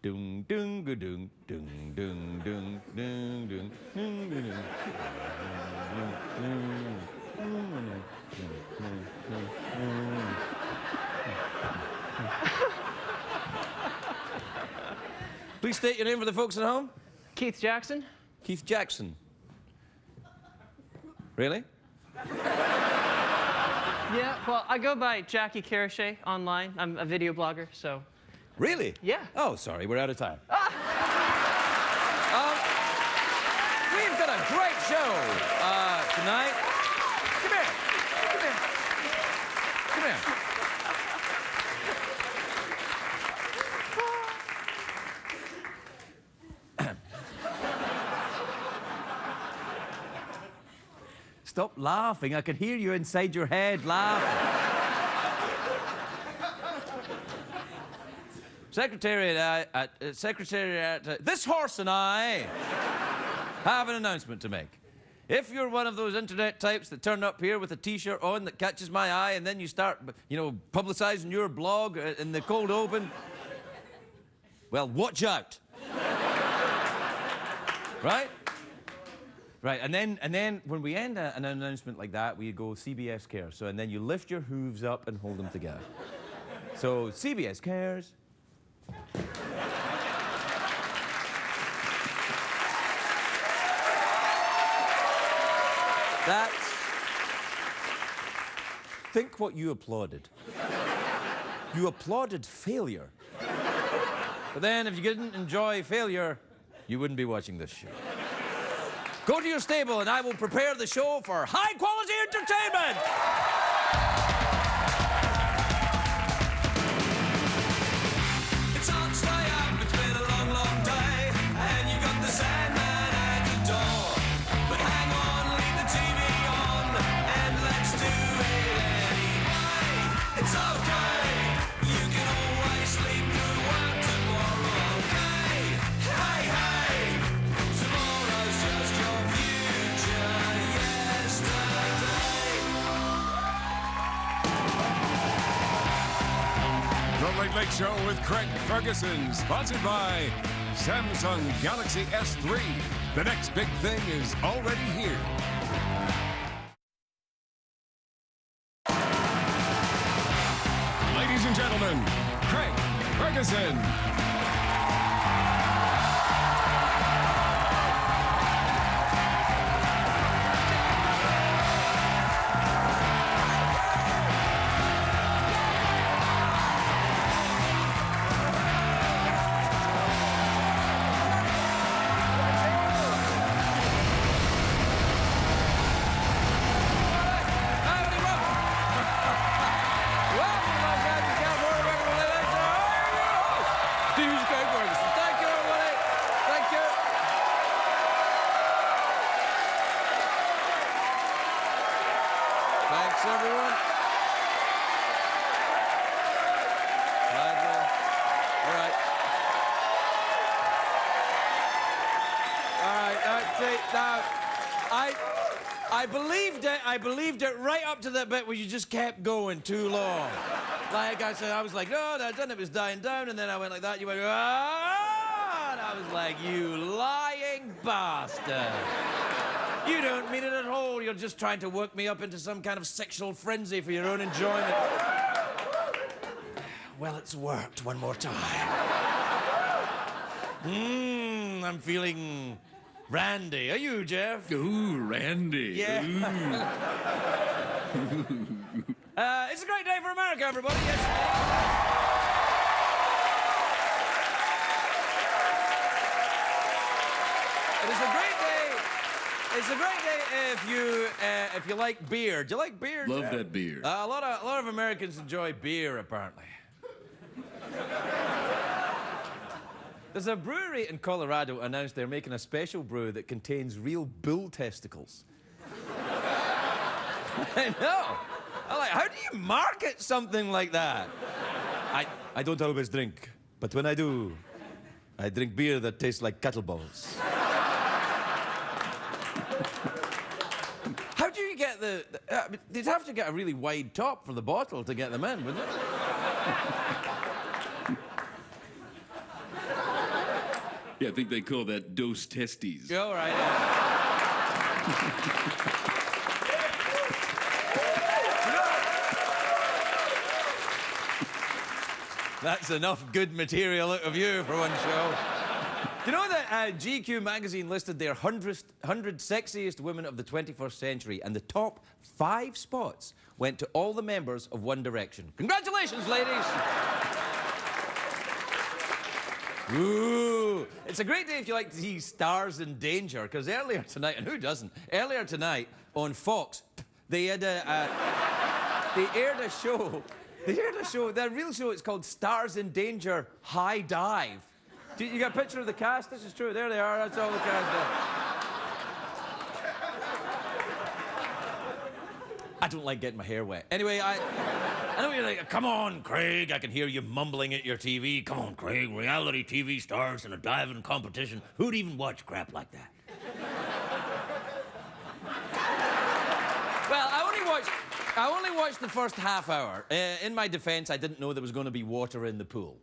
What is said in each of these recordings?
Dung dung dung dung dung dung dung dung dung dung. Please state your name for the folks at home. Keith Jackson. Keith Jackson. Really? Yeah, well, I go by Jackie Carachet online. I'm a video blogger, so. Really? Yeah. Oh, sorry, we're out of time. We've got a great show tonight. Come here. Come here. Come here. Stop laughing. I can hear you inside your head laughing. Secretariat, this horse and I have an announcement to make. If you're one of those internet types that turn up here with a T-shirt on that catches my eye and then you start, publicizing your blog in the cold open, well, watch out. Right? Right, and then when we end an announcement like that, we go CBS Cares. So, and then you lift your hooves up and hold them together. So, CBS Cares. That's... Think what you applauded. You applauded failure. But then, if you didn't enjoy failure, you wouldn't be watching this show. Go to your stable and I will prepare the show for high-quality entertainment! It's hard to stay up, it's been a long, long day, and you got the Sandman at the door. But hang on, leave the TV on, and let's do it anyway. It's okay, you can always sleep through work tomorrow, okay? Hey, hey, tomorrow's just your future yesterday. The Late Late Show with Craig Ferguson, sponsored by Samsung Galaxy S3. The next big thing is already here. Ladies and gentlemen, Craig Ferguson. Thanks, everyone. All right. See, now, I believed it right up to that bit where you just kept going too long. Like I said, I was like, no, then it was dying down, and then I went like that, you went, ah, and I was like, you lying bastard. You don't mean it at all. You're just trying to work me up into some kind of sexual frenzy for your own enjoyment. Well, it's worked one more time. I'm feeling randy. Are you, Jeff? Ooh, Randy. Yeah. It's a great day for America, everybody. Yes. It is a great day. It's a great day if you like beer. Do you like beer? Love that beer. A lot of Americans enjoy beer, apparently. There's a brewery in Colorado announced they're making a special brew that contains real bull testicles. I know. I'm like, how do you market something like that? I don't always drink, but when I do, I drink beer that tastes like cattle balls. How do you get they'd have to get a really wide top for the bottle to get them in, wouldn't it? Yeah, I think they call that dos testes. All right. That's enough good material out of you for one show. Do you know that GQ magazine listed their 100 sexiest women of the 21st century, and the top 5 spots went to all the members of One Direction. Congratulations, ladies! Ooh, it's a great day if you like to see Stars in Danger, because earlier tonight, and who doesn't? Earlier tonight on Fox, they had they aired a show. The real show, it's called Stars in Danger High Dive. You got a picture of the cast? This is true. There they are. That's all the cast there. I don't like getting my hair wet. Anyway, I know you're like, come on, Craig. I can hear you mumbling at your TV. Come on, Craig. Reality TV stars in a diving competition. Who'd even watch crap like that? Well, I only watched the first half hour. In my defense, I didn't know there was going to be water in the pool.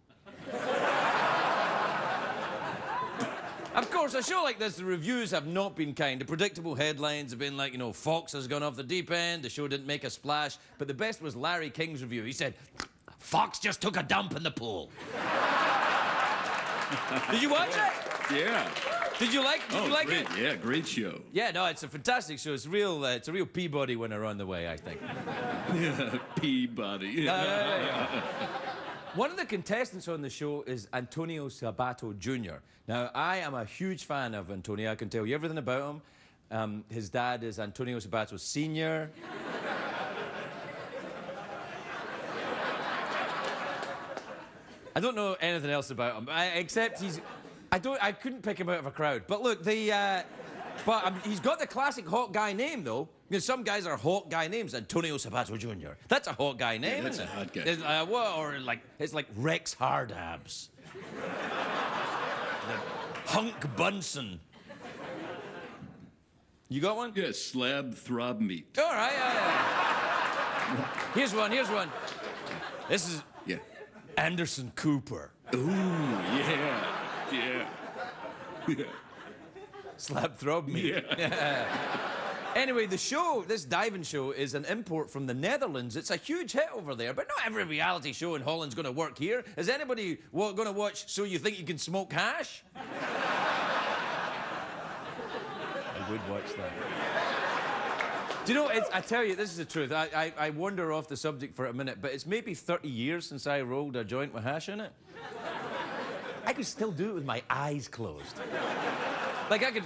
Of course, a show like this, the reviews have not been kind. The predictable headlines have been like, you know, Fox has gone off the deep end, the show didn't make a splash. But the best was Larry King's review. He said, Fox just took a dump in the pool. Did you watch it? Yeah. Did you like great. it? Yeah, great show. Yeah, no, it's a fantastic show. It's a real Peabody winner on the way, I think. Yeah, Peabody. One of the contestants on the show is Antonio Sabato Jr. Now, I am a huge fan of Antonio. I can tell you everything about him. His dad is Antonio Sabato Sr. I don't know anything else about him, except I couldn't pick him out of a crowd. But look, he's got the classic hot guy name, though. Because some guys are hot guy names. Antonio Sabato Jr. That's a hot guy name, that's isn't a hot guy. It's like Rex Hardabs. Hunk Bunsen. You got one? Yeah, slab throb meat. All right. Here's one. This is Anderson Cooper. Ooh, yeah. Slab throb meat. Yeah. Anyway, this diving show, is an import from the Netherlands. It's a huge hit over there, but not every reality show in Holland's going to work here. Is anybody going to watch So You Think You Can Smoke Hash? I would watch that. Do you know, I tell you, this is the truth. I wander off the subject for a minute, but it's maybe 30 years since I rolled a joint with hash in it. I could still do it with my eyes closed. Like I could...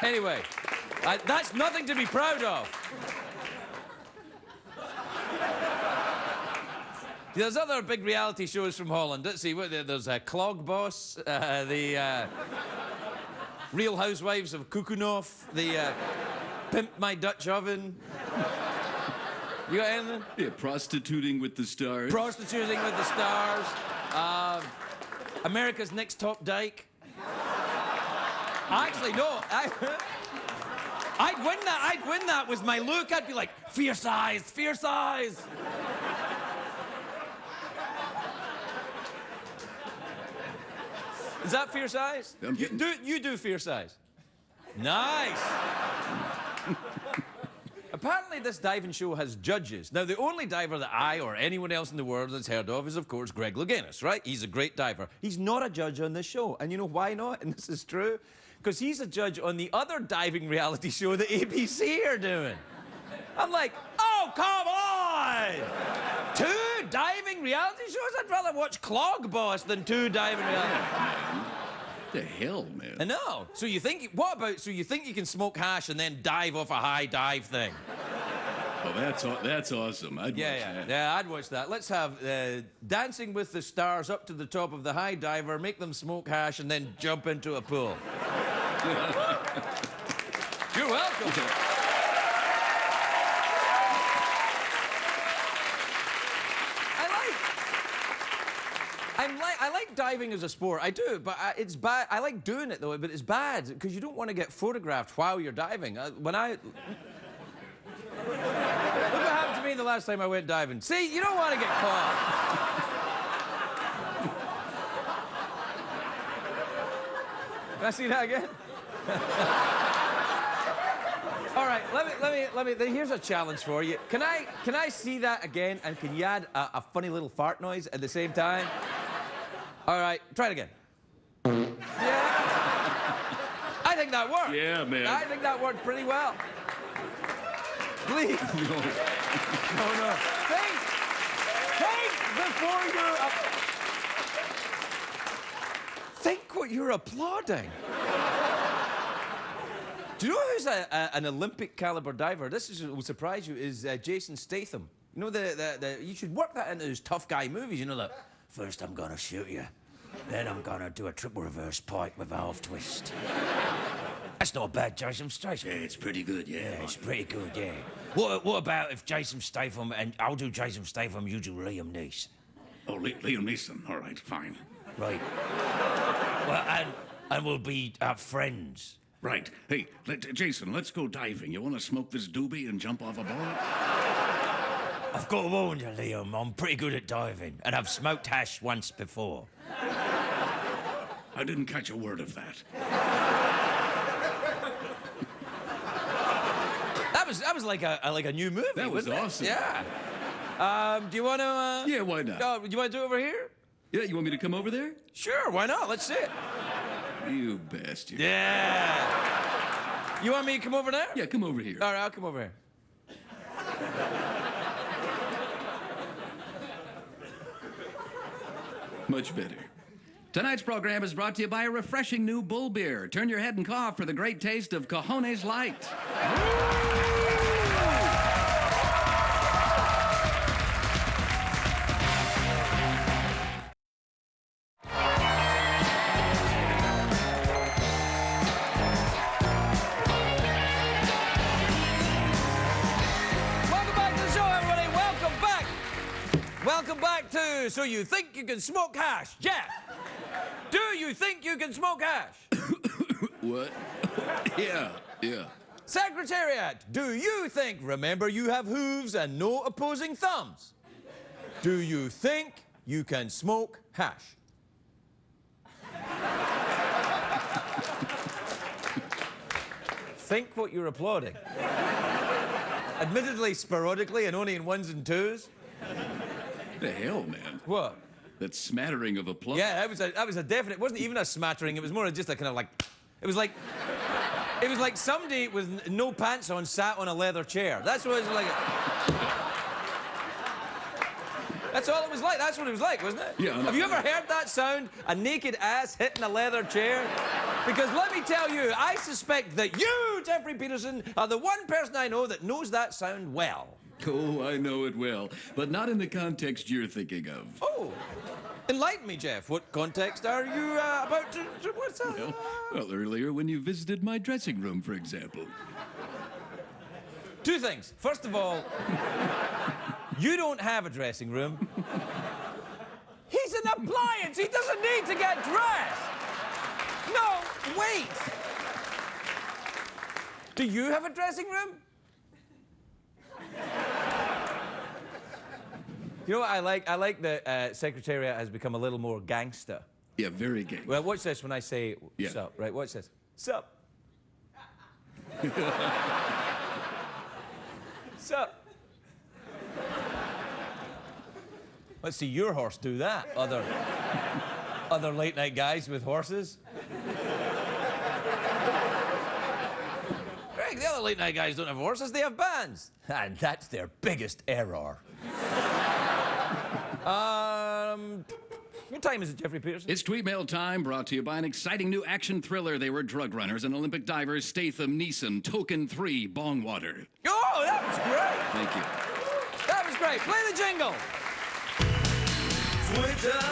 Anyway, that's nothing to be proud of. There's other big reality shows from Holland. Let's see, there's Clog Boss, the Real Housewives of Kukunov, the Pimp My Dutch Oven. You got anything? Yeah, Prostituting with the Stars. Prostituting with the Stars. America's Next Top Dyke. Actually, no. I'd win that. I'd win that with my look. I'd be like, fierce eyes, fierce eyes. Is that fierce eyes? You do fierce eyes. Nice. Apparently, this diving show has judges. Now, the only diver that I or anyone else in the world has heard of is, of course, Greg Louganis, right? He's a great diver. He's not a judge on this show. And you know why not? And this is true. Because he's a judge on the other diving reality show that ABC are doing. I'm like, oh, come on! 2 diving reality shows? I'd rather watch Clog Boss than 2 diving reality shows. The hell, man? I know. So you think you can smoke hash and then dive off a high dive thing? Oh, that's awesome. I'd watch that. Yeah, I'd watch that. Let's have Dancing with the Stars up to the top of the high diver, make them smoke hash, and then jump into a pool. You're welcome. I like diving as a sport. I do, but it's bad. I like doing it though, but it's bad because you don't want to get photographed while you're diving. Look what happened to me the last time I went diving. See, you don't want to get caught. Can I see that again? All right, let me. Here's a challenge for you. Can I see that again? And can you add a funny little fart noise at the same time? All right, try it again. Yeah. I think that worked. Yeah, man. I think that worked pretty well. Please. No. Think before you're. Think what you're applauding. Do you know who's an Olympic caliber diver? Will surprise you. Is Jason Statham? You know you should work that into his tough guy movies. You know that. First I'm gonna shoot you, then I'm gonna do a triple reverse pike with valve twist. That's not bad, Jason Statham. Yeah, it's pretty good, yeah. Yeah, it's pretty good, yeah. What about if Jason Statham and I'll do Jason Statham, you do Liam Neeson? Oh, Liam Neeson. All right, fine. Right. Well, and we'll be friends. Right. Hey, Jason, let's go diving. You want to smoke this doobie and jump off a board? I've got to warn you, Liam, I'm pretty good at diving, and I've smoked hash once before. I didn't catch a word of that. That was like a new movie. That was wasn't it? awesome. Yeah. Do you want to? Yeah, why not? Do you want to do it over here? Yeah, you want me to come over there? Sure. Why not? Let's see it. You bastard. Yeah. You want me to come over there? Yeah, come over here. All right, I'll come over here. Much better. Tonight's program is brought to you by a refreshing new bull beer. Turn your head and cough for the great taste of Cojones Light. Welcome back to the show, everybody. Welcome back. Welcome back to So You Think You Can Smoke Hash. Jeff, do you think you can smoke hash? What? Yeah. Secretariat, do you think, remember you have hooves and no opposing thumbs, do you think you can smoke hash? Think what you're applauding. Admittedly, sporadically, and only in ones and twos. The hell, man. What? That smattering of applause. Yeah, that was a definite. It wasn't even a smattering. It was more just a kind of like. It was like somebody with no pants on sat on a leather chair. That's what it was like. That's all it was like. That's what it was like, wasn't it? Yeah. Have you ever heard that sound? A naked ass hitting a leather chair? Because let me tell you, I suspect that you, Jeffrey Peterson, are the one person I know that knows that sound well. Oh, I know it well, but not in the context you're thinking of. Oh. Enlighten me, Jeff. What context are you about to... What's that? Well, earlier when you visited my dressing room, for example. Two things. First of all, you don't have a dressing room. He's an appliance. He doesn't need to get dressed. No, wait. Do you have a dressing room? You know what I like? I like that Secretariat has become a little more gangster. Yeah, very gay. Well, watch this when I say Yeah. sup, right? Watch this. Sup. Sup. Let's see your horse do that. Other late night guys with horses. Craig, the other late night guys don't have horses, they have bands. And that's their biggest error. What time is it, Jeffrey Peterson? It's Tweet Mail time, brought to you by an exciting new action thriller. They were drug runners and Olympic divers Statham, Neeson, Token 3, Bongwater. Oh, that was great. Thank you. That was great. Play the jingle. Twitter.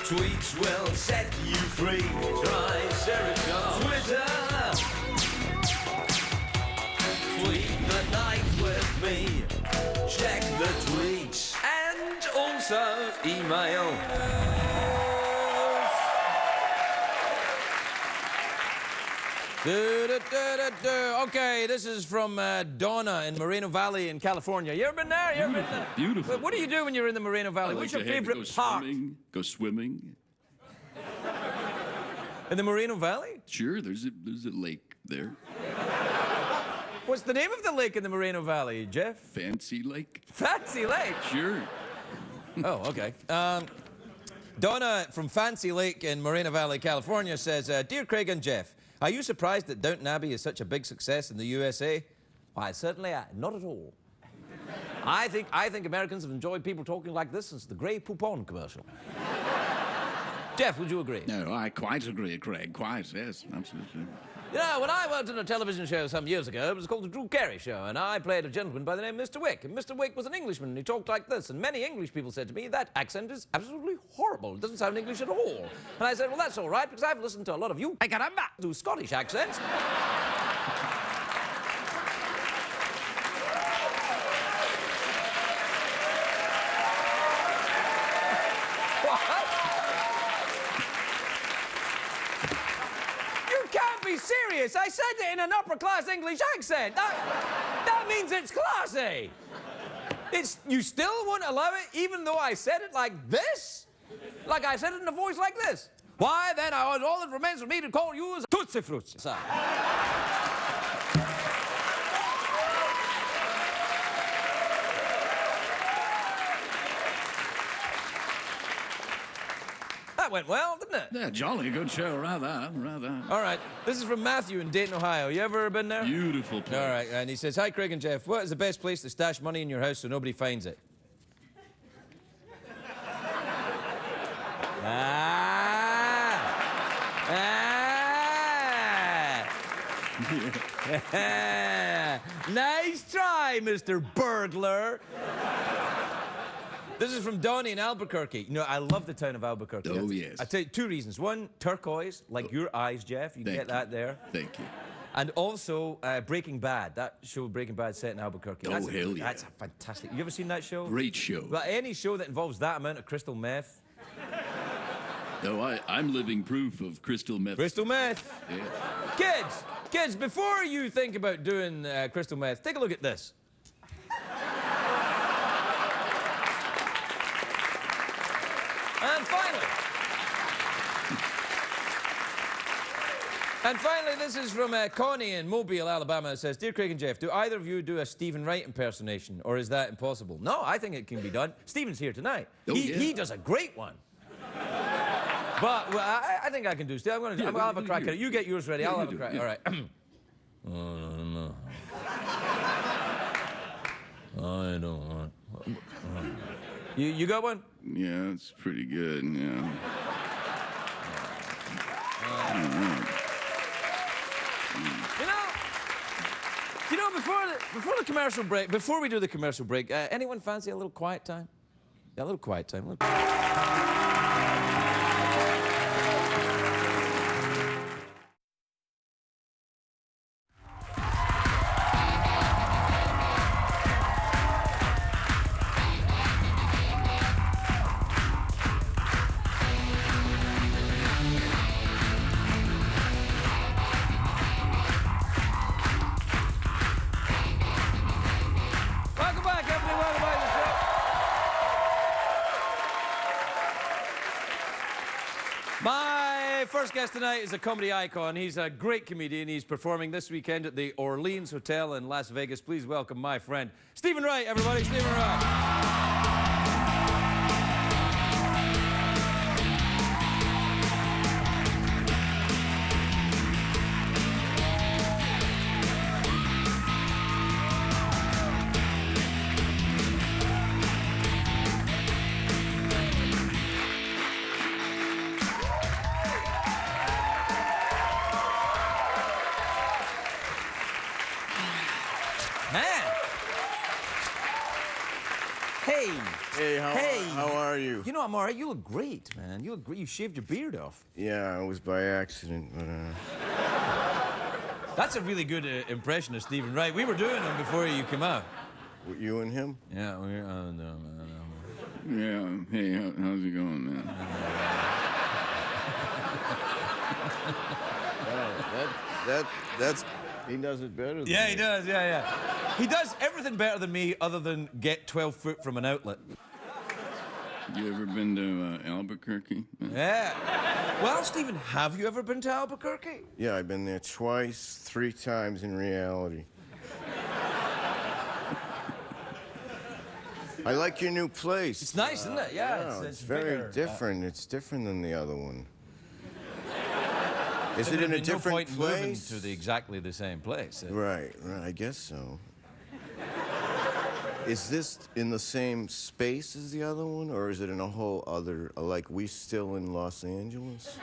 Tweets will set you free. Try Serica. Twitter. Tweet the night with me. Check the tweets. And also email. Okay, this is from Donna in Moreno Valley in California. You ever been there? You ever been there? Beautiful. What do you do when you're in the Moreno Valley? I What's like your to favorite go park? swimming. Go swimming. In the Moreno Valley? Sure, there's a lake there. What's the name of the lake in the Moreno Valley, Jeff? Fancy Lake. Fancy Lake? Sure. Oh, okay. Donna from Fancy Lake in Moreno Valley, California says, Dear Craig and Jeff, are you surprised that Downton Abbey is such a big success in the USA? Why, certainly not at all. I think Americans have enjoyed people talking like this since the Grey Poupon commercial. Jeff, would you agree? No, I quite agree, Craig. Quite, yes, absolutely. You know, when I worked on a television show some years ago, it was called The Drew Carey Show, and I played a gentleman by the name of Mr. Wick. And Mr. Wick was an Englishman, and he talked like this. And many English people said to me, that accent is absolutely horrible. It doesn't sound English at all. And I said, well, that's all right, because I've listened to a lot of you, caramba, do Scottish accents. Serious, I said it in an upper-class English accent. That means it's classy. You still won't allow it, even though I said it like this? Like I said it in a voice like this? Why, then, all that remains for me to call you is Tootsie Fruits. That went well, didn't it? Yeah, jolly good show, rather. All right, this is from Matthew in Dayton, Ohio. You ever been there? Beautiful place. All right, and he says, Hi, Craig and Jeff. What is the best place to stash money in your house so nobody finds it? Nice try, Mr. Burglar. This is from Donnie in Albuquerque. You know, I love the town of Albuquerque. Oh, yes. I tell you 2 reasons. One, turquoise, like your eyes, Jeff. You can get that there. Thank you. And also, Breaking Bad. That show, Breaking Bad, set in Albuquerque. Oh, hell yeah. That's fantastic. You ever seen that show? Great show. Well, any show that involves that amount of crystal meth. No, I'm living proof of crystal meth. Crystal meth. Yeah. Kids, before you think about doing crystal meth, take a look at this. And finally, this is from Connie in Mobile, Alabama. It says, Dear Craig and Jeff, do either of you do a Stephen Wright impersonation, or is that impossible? No, I think it can be done. Stephen's here tonight. Oh, he does a great one. But well, I think I can do Steve. I'll have a crack at it. You get yours ready. I'll have a crack. All right. I don't want. You got one? Yeah, it's pretty good, yeah. You know, before the commercial break, before we do the commercial break, anyone fancy a little quiet time? Yeah, a little quiet time. Welcome back, everybody. Welcome back to the show. My first guest tonight is a comedy icon. He's a great comedian. He's performing this weekend at the Orleans Hotel in Las Vegas. Please welcome my friend, Stephen Wright, everybody. Stephen Wright. Man. Hey. Hey, how are you? You know, I'm all right. You look great, man. You look great. You shaved your beard off. Yeah, it was by accident, but That's a really good impression of Stephen Wright. We were doing him before you came out. you and him? Yeah, we're. Yeah, hey, how's it going, man? That's he does it better than Yeah, me. he does. Yeah. He does everything better than me, other than get 12 foot from an outlet. You ever been to Albuquerque? Yeah. Well, Stephen, have you ever been to Albuquerque? Yeah, I've been there twice, 3 times in reality. I like your new place. It's nice, isn't it? Yeah, It's very bigger. different. It's different than the other one. Is There it in would a be no different point in moving place? to exactly the same place. Right, I guess so. Is this in the same space as the other one, or is it in a whole other, like we still in Los Angeles?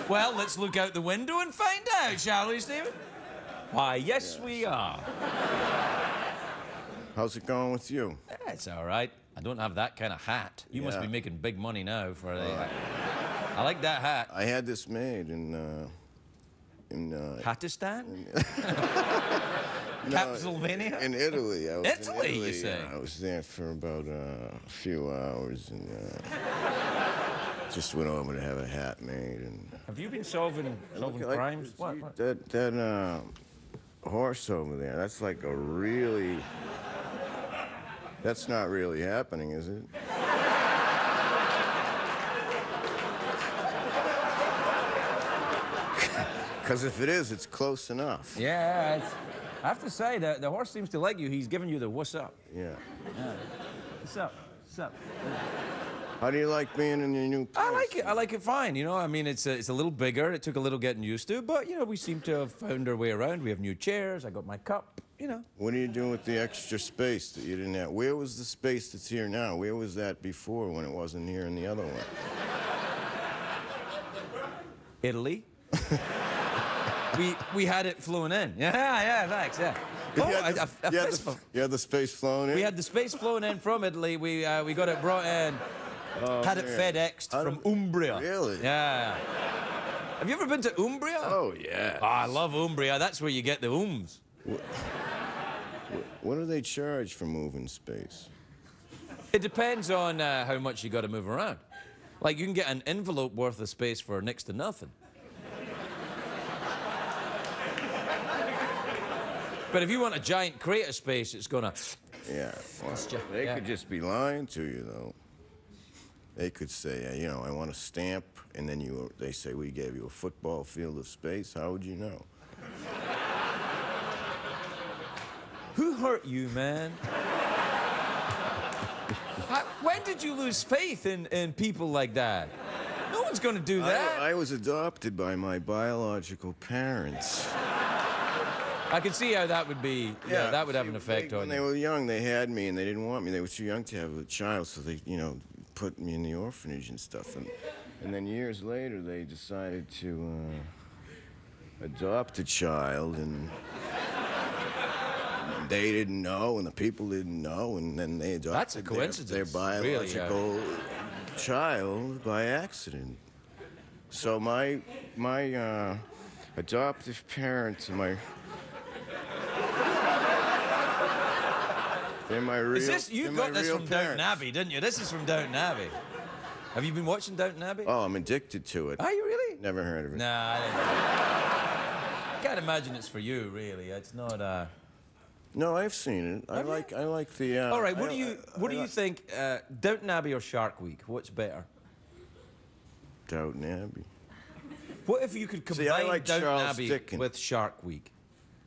Well, let's look out the window and find out, shall we, Stephen? Why, yes, we are. How's it going with you? It's all right. I don't have that kind of hat. You must be Yeah. making big money now for the... I like that hat. I had this made in Hattistan? no, Capsylvania? in Italy. I was Italy, in you Italy. say? I was there for about a few hours and just went over to have a hat made. And Have you been solving like, crimes? What? That horse over there, that's like a really... That's not really happening, is it? Because if it is, it's close enough. Yeah, I have to say, the horse seems to like you. He's giving you the what's up. Yeah. What's up? What's up? How do you like being in your new place? I like it. I like it fine. You know, I mean, it's a little bigger. It took a little getting used to, but you know, we seem to have found our way around. We have new chairs. I got my cup. You know. What are you doing with the extra space that you didn't have? Where was the space that's here now? Where was that before when it wasn't here in the other one? Italy. we had it flown in. Yeah, thanks. Yeah. Oh, You had the space flown in? We had the space flown in from Italy. We got it brought in. Had it man. FedExed I from don't- Umbria. Really? Yeah. Have you ever been to Umbria? Oh, yeah. Oh, I love Umbria. That's where you get the ums. What do they charge for moving space? It depends on how much you got to move around. Like, you can get an envelope worth of space for next to nothing. But if you want a giant crate of space, it's gonna... Yeah, well, ju- they yeah. could just be lying to you, though. They could say, you know, I want a stamp, and then they say, we gave you a football field of space. How would you know? Who hurt you, man? When did you lose faith in people like that? No one's gonna do that. I was adopted by my biological parents. I can see how that would be. Yeah, that would have an effect on When they you. were young, they had me, and they didn't want me. They were too young to have a child, so they, you know, put me in the orphanage and stuff. And then years later, they decided to adopt a child, and they didn't know, and the people didn't know, and then they adopted That's a coincidence, their really, biological child by accident. So my adoptive parents and they're my real. Is this, you they're got my this real from Downton parents. Abbey, didn't you? This is from Downton Abbey. Have you been watching Downton Abbey? Oh, I'm addicted to it. Are you really? Never heard of it. Nah, I can't imagine it's for you, really. It's not. No, I've seen it. I like the. All right, what do you think? Downton Abbey or Shark Week? What's better? Downton Abbey. What if you could combine See, I like Downton Charles Abbey Dickens. with Shark Week?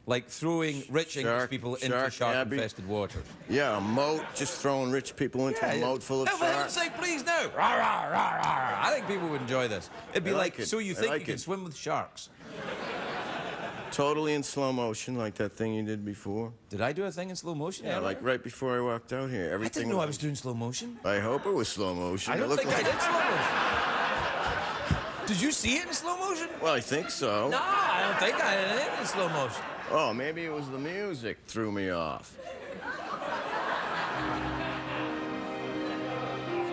Like throwing rich English people into Shark Abbey? shark-infested waters. Yeah, a moat, just throwing rich people into a moat full of No, for heaven's sharks. sake, please, no. Rah, rah, rah, rah, rah. I think people would enjoy this. It'd be I like, like it. so you I think like you can it. swim with sharks? Totally in slow motion, like that thing you did before. Did I do a thing in slow motion? Yeah, like right before I walked out here. I Everything. didn't know I was doing slow motion. I hope it was slow motion. I It don't looked think I like- did slow motion. Did you see it in slow motion? Well, I think so. No, I don't think I did it in slow motion. Oh, maybe it was the music threw me off.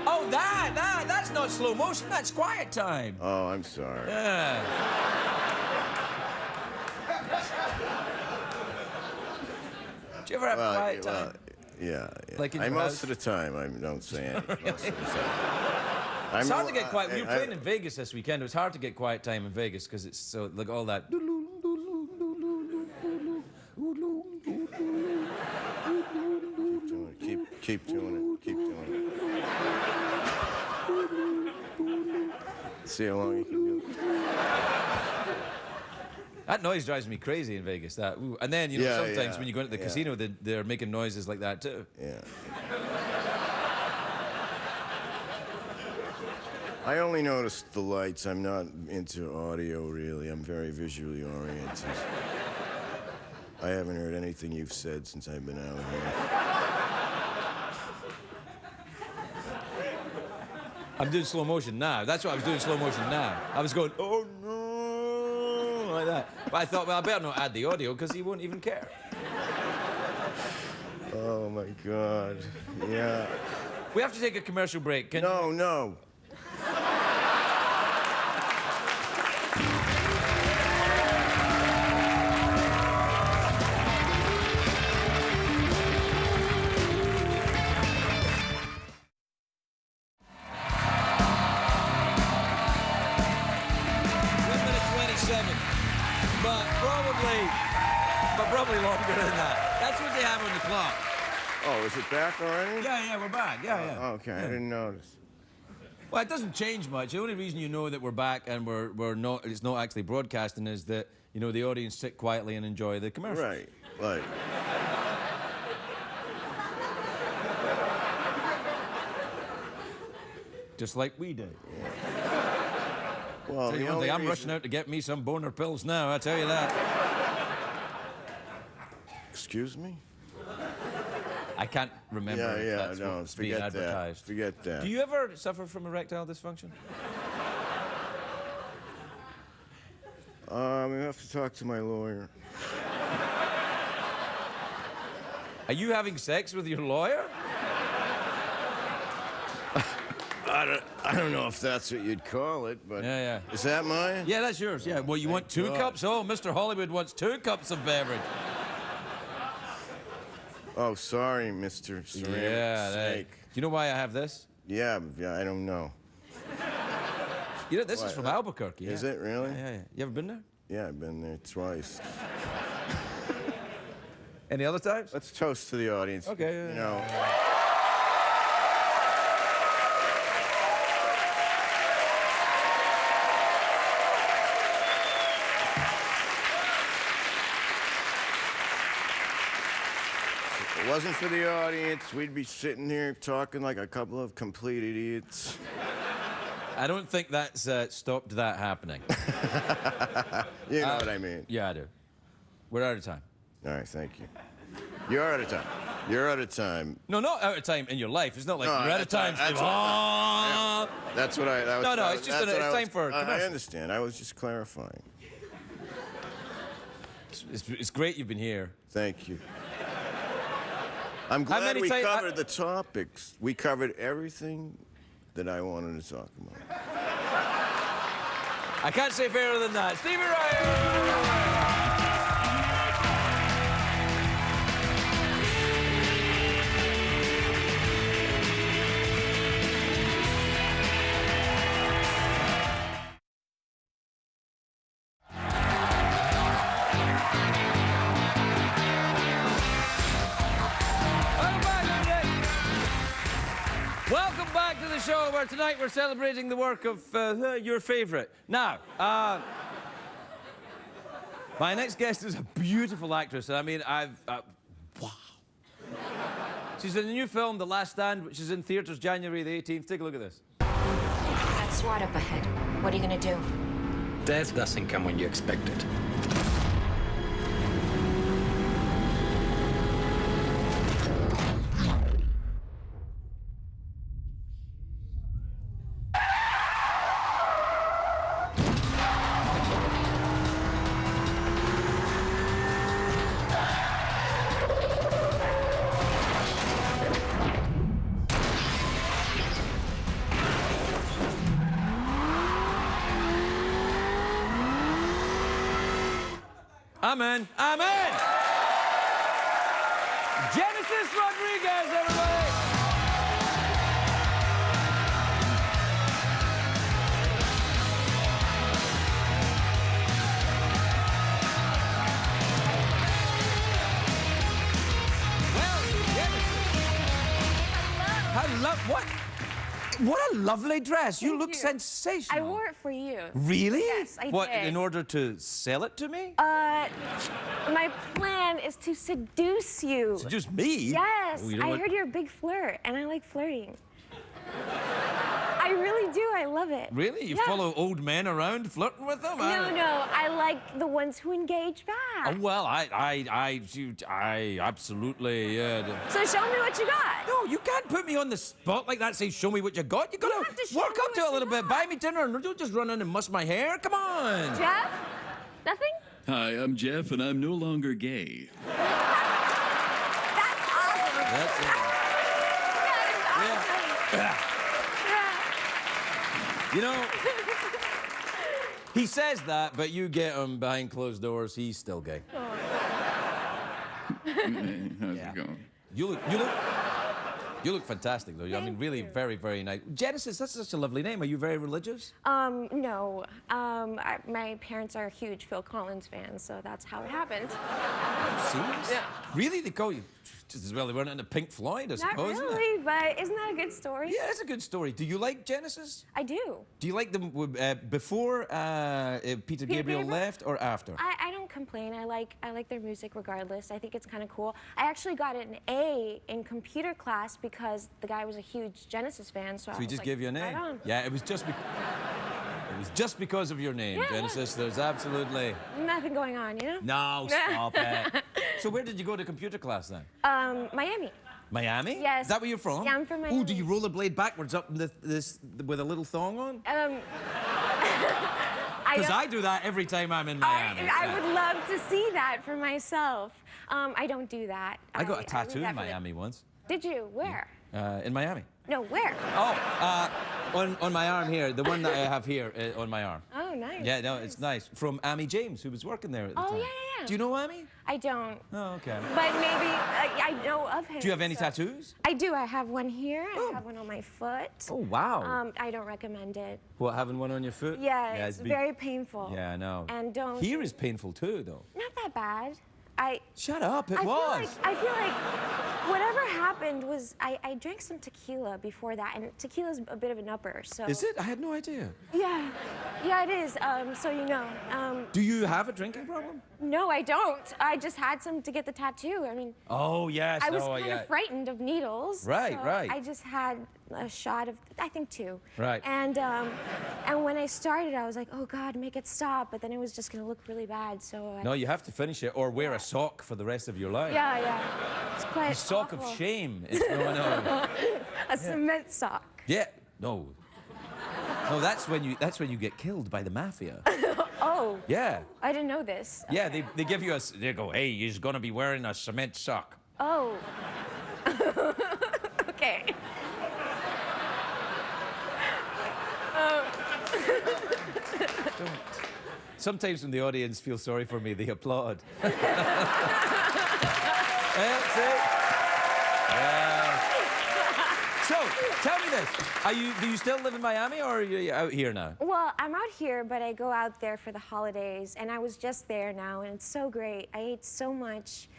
Oh, that's not slow motion. That's quiet time. Oh, I'm sorry. Yeah. Do you ever have quiet time? Yeah. Like in I your most house? of the time I don't say anything. Most of the time. It's hard to get quiet. We were playing in Vegas this weekend. It was hard to get quiet time in Vegas because it's so, like, all that. Keep doing it. Keep doing it. See how long you can do it. That noise drives me crazy in Vegas. That, ooh. And then, you know, Yeah, sometimes yeah, when you go into the yeah. casino, they're making noises like that too. Yeah. I only noticed the lights. I'm not into audio, really. I'm very visually oriented. I haven't heard anything you've said since I've been out here. I'm doing slow motion now. That's what I was doing slow motion now. I was going, oh no, like that. But I thought, well, I better not add the audio because he won't even care. Oh, my God. Yeah. We have to take a commercial break. Can you? No. But probably longer than that. That's what they have on the clock. Oh, is it back already? Yeah, we're back. Yeah. Oh, okay, I didn't notice. Well, it doesn't change much. The only reason you know that we're back and we're not, it's not actually broadcasting is that, you know, the audience sit quietly and enjoy the commercial. Right, like. Just like we did. Well, Tell you the one only thing, I'm reason- rushing out to get me some boner pills now, I tell you that. Excuse me? I can't remember if Yeah, that's no, what's being forget that. advertised. Forget that. Do you ever suffer from erectile dysfunction? We have to talk to my lawyer. Are you having sex with your lawyer? I don't know if that's what you'd call it, but... Yeah. Is that mine? Yeah, that's yours. Yeah. Well, you want two God. cups? Oh, Mr. Hollywood wants 2 cups of beverage. Oh, sorry, Mr. Ceramic Yeah. Snake. Do you know why I have this? Yeah, I don't know. You know, this is What, from Albuquerque. Is yeah. it really? Yeah. You ever been there? Yeah, I've been there twice. Any other times? Let's toast to the audience. Okay, yeah, You know. If it wasn't for the audience, we'd be sitting here talking like a couple of complete idiots. I don't think that's stopped that happening. You know what I mean. Yeah, I do. We're out of time. All right, thank you. You're out of time. You're out of time. No, not out of time in your life. It's not like No, you're out of time. that's That's what I... That was, No, that it's was- just that's that what it's I time for a I commercial. understand. I was just clarifying. It's great you've been here. Thank you. I'm glad many we ti- covered the topics. We covered everything that I wanted to talk about. I can't say fairer than that. Stevie Ryan! Welcome back to the show where tonight we're celebrating the work of your favorite. Now, my next guest is a beautiful actress. I mean, wow. She's in a new film, The Last Stand, which is in theaters January the 18th. Take a look at this. Got SWAT up ahead. What are you gonna do? Death doesn't come when you expect it. Amen. Amen. Genesis Rodríguez, everybody. Well, Genesis. Hello. What What a lovely dress. You Thank look you. sensational. I wore it for you. Really? Yes, I What, did. in order to sell it to me? My plan is to seduce you. Just me? Yes, Oh, you know I what? heard you're a big flirt, and I like flirting. I really do. I love it. Really? You Yeah. follow old men around flirting with them? No. I like the ones who engage back. Oh, well, I absolutely, So show me what you got. No, you can't put me on the spot like that. Say, show me what you got. You gotta have to show work me up to what it a little you bit. Buy me dinner and don't just run in and muss my hair. Come on. Jeff? Nothing? Hi, I'm Jeff, and I'm no longer gay. That's awesome. That's it. That is awesome. You know, he says that, but you get him behind closed doors. He's still gay. Hey, how's it going? You look fantastic, though. I mean, really, very, very nice. Genesis, that's such a lovely name. Are you very religious? No. My parents are huge Phil Collins fans, so that's how it happened. Serious? Yeah. Really? They call you just as well. They weren't into Pink Floyd, I Not suppose. Isn't it? really, but isn't that a good story? Yeah, it's a good story. Do you like Genesis? I do. Do you like them before Peter Gabriel Gabriel? left or after? I don't complain. I like their music regardless. I think it's kind of cool. I actually got an A in computer class because the guy was a huge Genesis fan. So So he just gave you a name. Right on. Yeah, it was just because of your name, Yeah, Genesis. There's absolutely Nothing going on, you know? no stop it. So where did you go to computer class then? Miami. Miami? Yes. Is that where you're from? Yeah, I'm from Oh, Miami. do you rollerblade backwards up this with a little thong on? Because I do that every time I'm in Miami. I would love to see that for myself. I don't do that. I got a leave tattoo that in for the- Miami once. Did you? Where? In Miami. No, where? Oh, on my arm here, the one that I have here on my arm. Oh, nice. Yeah, no, it's nice. From Amy James, who was working there at the Oh, time. yeah. Do you know Amy? I don't. Oh, okay. But maybe I know of him. Do you have any so- tattoos? I do. I have one here. Oh. I have one on my foot. Oh, wow. I don't recommend it. What, having one on your foot? Yeah, it's very painful. Yeah, I know. And don't. Here is painful too, though. Not that bad. Shut up, it I was. feel like whatever happened was I drank some tequila before that, and tequila's a bit of an upper. So. Is it? I had no idea. Yeah, it is. So you know. Do you have a drinking problem? No, I don't. I just had some to get the tattoo. I mean. Oh, yes. I was kind of frightened of needles. Right, so right. I just had a shot of, I think 2. Right. And when I started, I was like, oh God, make it stop. But then it was just gonna look really bad. So. No, you have to finish it or wear a sock for the rest of your life. Yeah. It's quite. A sock awful. of shame is going on. A cement sock. Yeah. No. No, that's when you get killed by the mafia. Oh. Yeah. I didn't know this. Yeah, they give you they go, hey, you're gonna be wearing a cement sock. Oh. Okay. Sometimes when the audience feels sorry for me, they applaud. That's it. Yeah. So, tell me this. Do you still live in Miami or are you out here now? Well, I'm out here, but I go out there for the holidays, and I was just there now, and it's so great. I ate so much.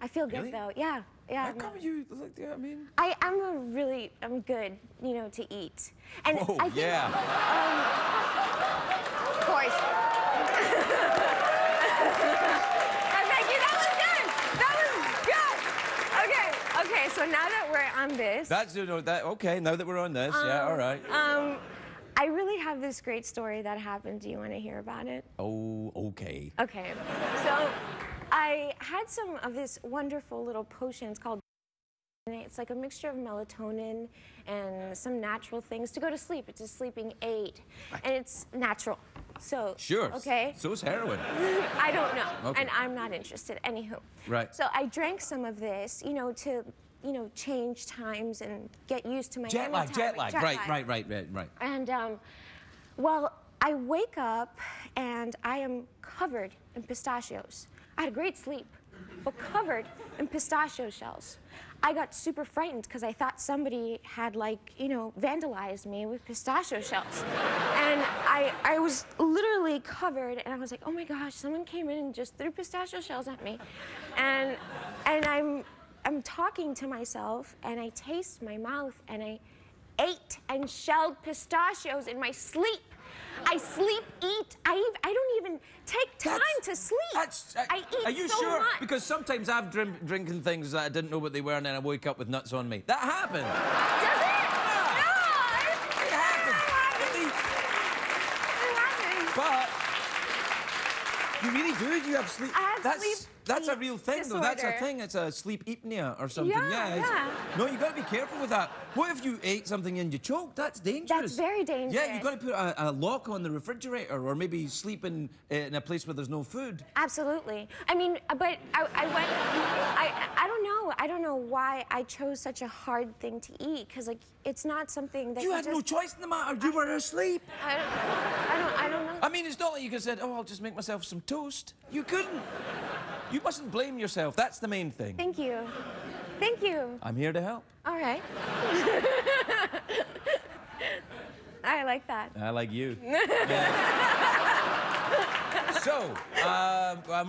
I feel good Really? though. Yeah. How come you look? I mean. I'm good, to eat. And Oh, I think, yeah. Of course. Thank you. That was good. Okay. So now that we're on this, Okay. Now that we're on this, yeah, all right. I really have this great story that happened. Do you want to hear about it? Oh, okay. Okay. So I had some of this wonderful little potion. It's called. And it's like a mixture of melatonin and some natural things to go to sleep. It's a sleeping aid, and it's natural. So Sure. Okay. So is heroin. I don't know, Okay. and I'm not interested. Anywho. Right. So I drank some of this, to change times and get used to my Jet lag. Right. And well, I wake up and I am covered in pistachios. I had a great sleep, but covered in pistachio shells. I got super frightened because I thought somebody had vandalized me with pistachio shells. And I was literally covered, and I was like, oh my gosh, someone came in and just threw pistachio shells at me. And I'm talking to myself, and I taste my mouth, and ate and shelled pistachios in my sleep. I sleep, eat. I don't even take time to sleep. I eat Are you so sure? much. Because sometimes I've drinking things that I didn't know what they were, and then I wake up with nuts on me. That happened. Does it? It happened. But you really do? You have sleep? I have sleep That's a real thing, though. That's a disorder. thing. It's a sleep apnea or something. Yeah. No, you got to be careful with that. What if you ate something and you choked? That's dangerous. That's very dangerous. Yeah, you got to put a lock on the refrigerator, or maybe sleep in a place where there's no food. Absolutely. I mean, but I don't know. I don't know why I chose such a hard thing to eat, because like it's not something that You had no choice in the matter. You were asleep. I don't know. I mean, it's not like you could have said, "Oh, I'll just make myself some toast." You couldn't. You mustn't blame yourself. That's the main thing. Thank you. Thank you. I'm here to help. All right. I like that. I like you. So,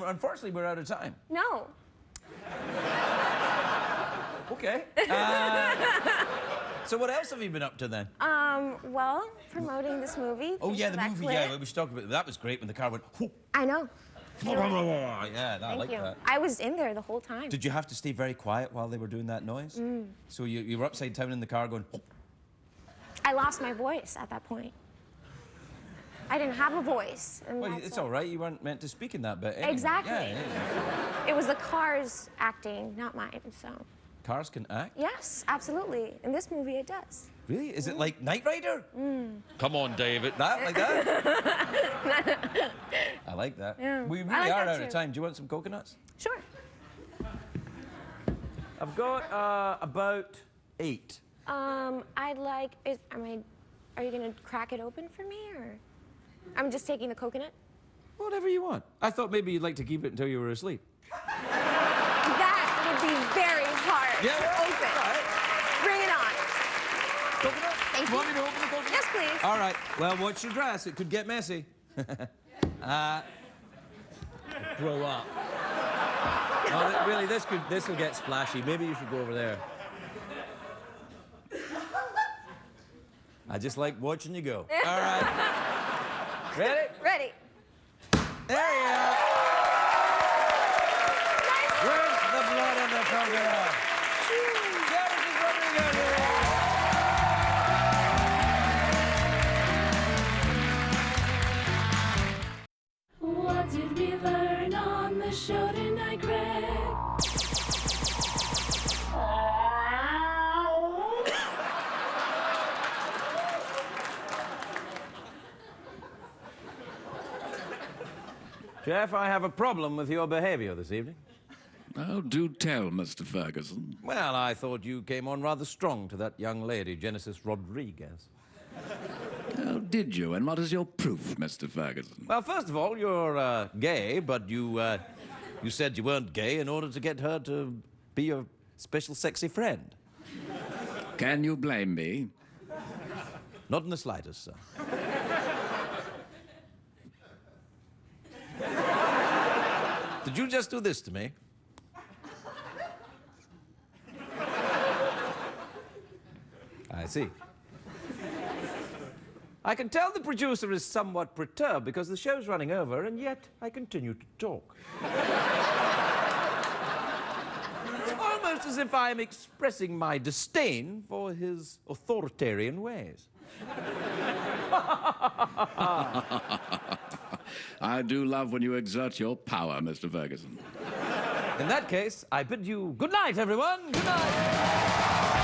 unfortunately, we're out of time. No. Okay. So what else have you been up to then? Well, promoting this movie. Oh yeah, the That movie. clip. Yeah, we should talk about it. That was great when the car went. Whoop. I know. Yeah, I Thank like you. that. I was in there the whole time. Did you have to stay very quiet while they were doing that noise? So you were upside down in the car going. Whoop. I lost my voice at that point. I didn't have a voice. And Well, that's it's what- all right. You weren't meant to speak in that bit. Anyway. Exactly. Yeah. It was the cars acting, not mine. So Cars can act. yes, absolutely. In this movie, it does. Really? Is it like Knight Rider? Come on, David. That like that? I like that. Yeah, We I really like are that out of too. time. Do you want some coconuts? Sure. I've got about 8. I'd like. Are you gonna crack it open for me, or? I'm just taking the coconut. Whatever you want. I thought maybe you'd like to keep it until you were asleep. That would be very hard to open. All right. Bring it on. Coconut? Thank Want you. me to open the coconut? Yes, please. All right. Well, watch your dress. It could get messy. Grow up. No, really, this will get splashy. Maybe you should go over there. I just like watching you go. All right. Ready? Ready. There you go. Drink the blood of the coconut. Genesis Rodríguez. What did we learn on the show tonight, Craig? Jeff, I have a problem with your behavior this evening. Oh, do tell, Mr. Ferguson. Well, I thought you came on rather strong to that young lady, Genesis Rodríguez. Oh, did you? And what is your proof, Mr. Ferguson? Well, first of all, you're gay, but you said you weren't gay in order to get her to be your special sexy friend. Can you blame me? Not in the slightest, sir. Did you just do this to me? I see. I can tell the producer is somewhat perturbed because the show's running over, and yet I continue to talk. It's almost as if I am expressing my disdain for his authoritarian ways. I do love when you exert your power, Mr. Ferguson. In that case, I bid you good night, everyone. Good night.